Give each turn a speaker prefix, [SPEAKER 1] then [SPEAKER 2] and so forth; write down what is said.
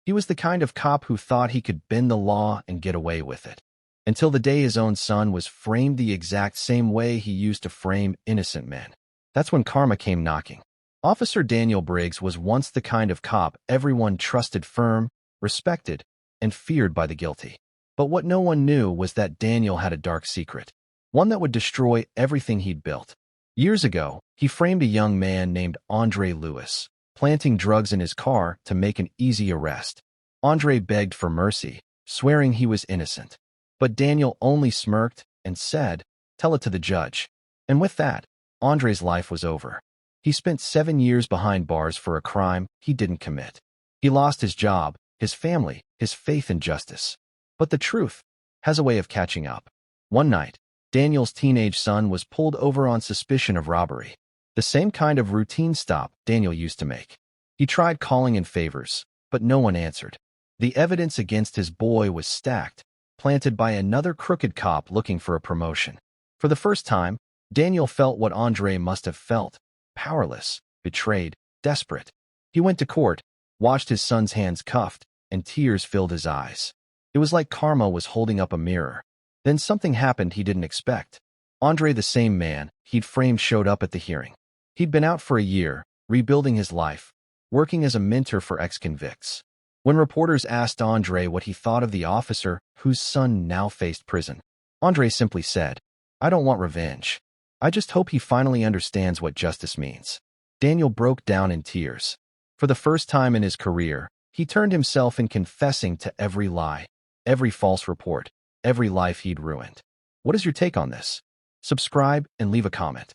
[SPEAKER 1] He was the kind of cop who thought he could bend the law and get away with it. Until the day his own son was framed the exact same way he used to frame innocent men. That's when karma came knocking. Officer Daniel Briggs was once the kind of cop everyone trusted, firm, respected, and feared by the guilty. But what no one knew was that Daniel had a dark secret, one that would destroy everything he'd built. Years ago, he framed a young man named Andre Lewis, planting drugs in his car to make an easy arrest. Andre begged for mercy, swearing he was innocent. But Daniel only smirked and said, "Tell it to the judge." And with that, Andre's life was over. He spent 7 years behind bars for a crime he didn't commit. He lost his job, his family, his faith in justice. But the truth has a way of catching up. One night, Daniel's teenage son was pulled over on suspicion of robbery. The same kind of routine stop Daniel used to make. He tried calling in favors, but no one answered. The evidence against his boy was stacked, planted by another crooked cop looking for a promotion. For the first time, Daniel felt what Andre must have felt: powerless, betrayed, desperate. He went to court, watched his son's hands cuffed, and tears filled his eyes. It was like karma was holding up a mirror. Then something happened he didn't expect. Andre, the same man he'd framed, showed up at the hearing. He'd been out for a year, rebuilding his life, working as a mentor for ex-convicts. When reporters asked Andre what he thought of the officer whose son now faced prison, Andre simply said, "I don't want revenge. I just hope he finally understands what justice means." Daniel broke down in tears. For the first time in his career, he turned himself in, confessing to every lie, every false report, every life he'd ruined. What is your take on this? Subscribe and leave a comment.